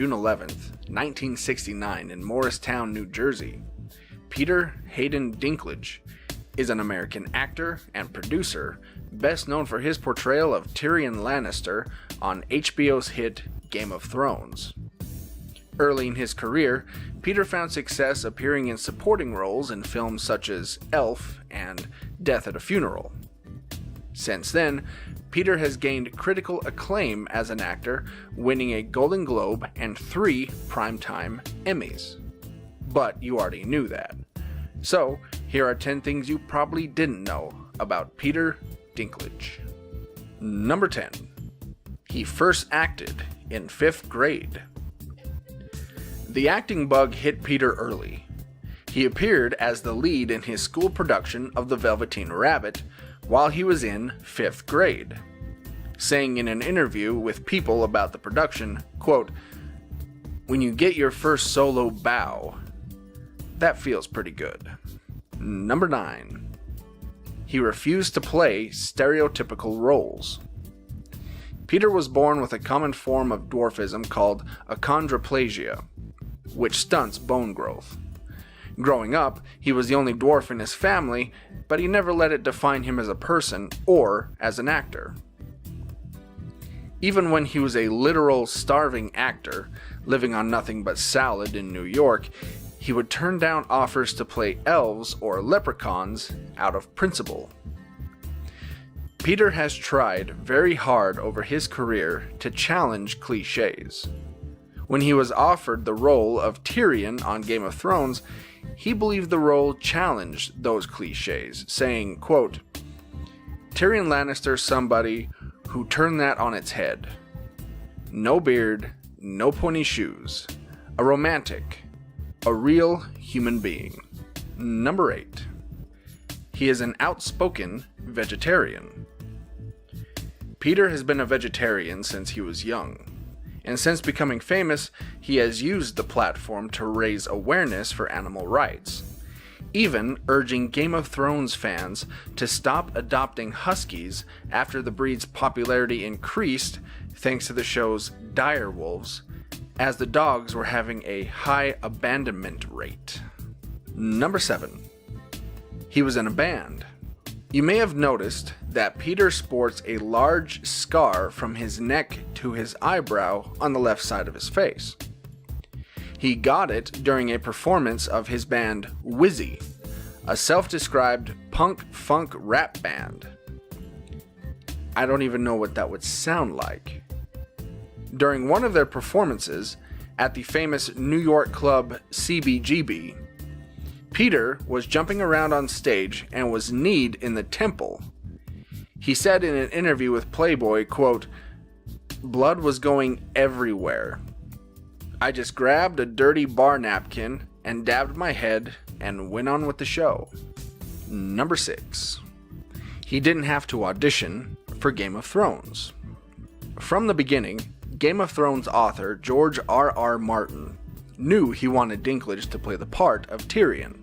June 11th, 1969 in Morristown, New Jersey. Peter Hayden Dinklage is an American actor and producer, best known for his portrayal of Tyrion Lannister on HBO's hit Game of Thrones. Early in his career, Peter found success appearing in supporting roles in films such as Elf and Death at a Funeral. Since then, Peter has gained critical acclaim as an actor, winning a Golden Globe and 3 Primetime Emmys. But you already knew that. So, here are 10 things you probably didn't know about Peter Dinklage. Number 10. He first acted in 5th grade. The acting bug hit Peter early. He appeared as the lead in his school production of The Velveteen Rabbit while he was in 5th grade, saying in an interview with People about the production, quote, "When you get your first solo bow, that feels pretty good." Number 9. He refused to play stereotypical roles. Peter was born with a common form of dwarfism called achondroplasia, which stunts bone growth. Growing up, he was the only dwarf in his family, but he never let it define him as a person or as an actor. Even when he was a literal starving actor, living on nothing but salad in New York, he would turn down offers to play elves or leprechauns out of principle. Peter has tried very hard over his career to challenge cliches. When he was offered the role of Tyrion on Game of Thrones, he believed the role challenged those cliches, saying, quote, "Tyrion Lannister's somebody who turned that on its head. No beard, no pointy shoes, a romantic, a real human being." Number 8. He is an outspoken vegetarian. Peter has been a vegetarian since he was young, and since becoming famous, he has used the platform to raise awareness for animal rights, even urging Game of Thrones fans to stop adopting huskies after the breed's popularity increased thanks to the show's direwolves, as the dogs were having a high abandonment rate. Number 7. He was in a band. You may have noticed that Peter sports a large scar from his neck to his eyebrow on the left side of his face. He got it during a performance of his band Wizzy, a self-described punk-funk rap band. I don't even know what that would sound like. During one of their performances at the famous New York club CBGB, Peter was jumping around on stage and was kneed in the temple. He said in an interview with Playboy, quote, "Blood was going everywhere. I just grabbed a dirty bar napkin and dabbed my head and went on with the show." Number 6. He didn't have to audition for Game of Thrones. From the beginning, Game of Thrones author George R.R. Martin knew he wanted Dinklage to play the part of Tyrion.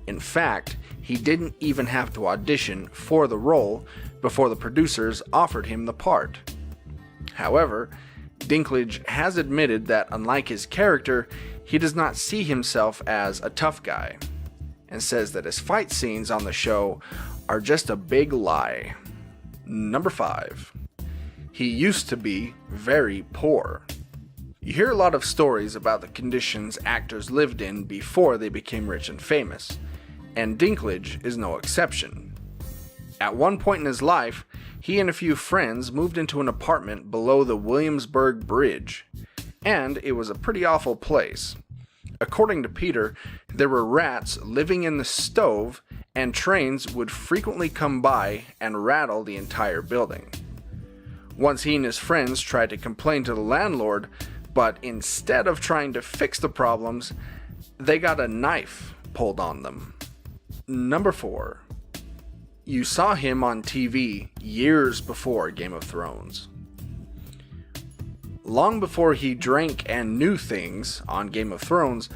In fact, he didn't even have to audition for the role before the producers offered him the part. However, Dinklage has admitted that unlike his character, he does not see himself as a tough guy, and says that his fight scenes on the show are just a big lie. Number 5. He used to be very poor. You hear a lot of stories about the conditions actors lived in before they became rich and famous, and Dinklage is no exception. At one point in his life, he and a few friends moved into an apartment below the Williamsburg Bridge, and it was a pretty awful place. According to Peter, there were rats living in the stove, and trains would frequently come by and rattle the entire building. Once he and his friends tried to complain to the landlord, but instead of trying to fix the problems, they got a knife pulled on them. Number 4. You saw him on TV years before Game of Thrones. Long before he drank and knew things on Game of Thrones,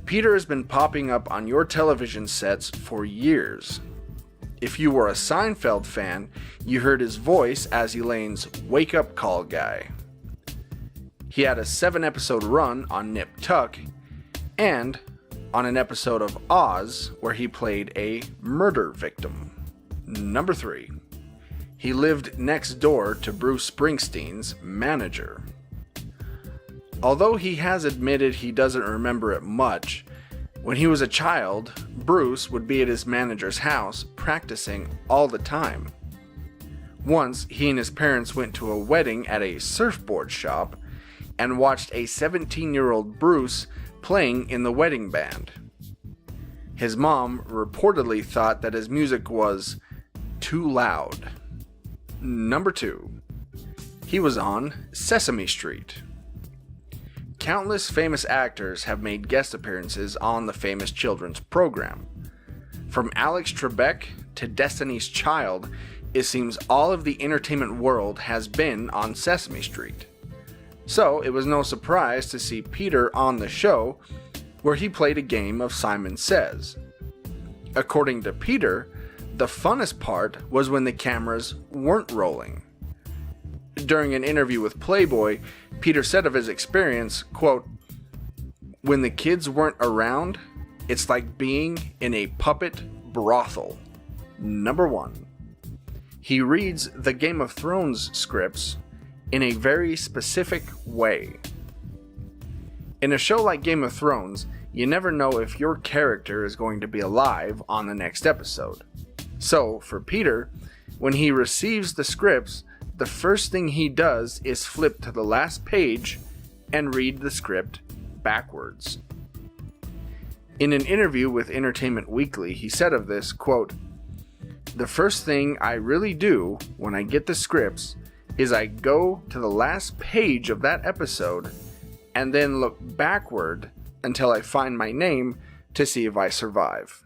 Peter has been popping up on your television sets for years. If you were a Seinfeld fan, you heard his voice as Elaine's wake-up call guy. He had a 7-episode run on Nip Tuck, and on an episode of Oz where he played a murder victim. Number 3. He lived next door to Bruce Springsteen's manager. Although he has admitted he doesn't remember it much, when he was a child, Bruce would be at his manager's house practicing all the time. Once, he and his parents went to a wedding at a surfboard shop and watched a 17-year-old Bruce playing in the wedding band. His mom reportedly thought that his music was too loud. Number 2. He was on Sesame Street. Countless famous actors have made guest appearances on the famous children's program. From Alex Trebek to Destiny's Child, it seems all of the entertainment world has been on Sesame Street. So it was no surprise to see Peter on the show, where he played a game of Simon Says. According to Peter, the funnest part was when the cameras weren't rolling. During an interview with Playboy, Peter said of his experience, quote, "When the kids weren't around, it's like being in a puppet brothel." Number 1. He reads the Game of Thrones scripts in a very specific way. In a show like Game of Thrones, you never know if your character is going to be alive on the next episode. So, for Peter, when he receives the scripts, the first thing he does is flip to the last page and read the script backwards. In an interview with Entertainment Weekly, he said of this, quote, "The first thing I really do when I get the scripts is I go to the last page of that episode and then look backward until I find my name to see if I survive."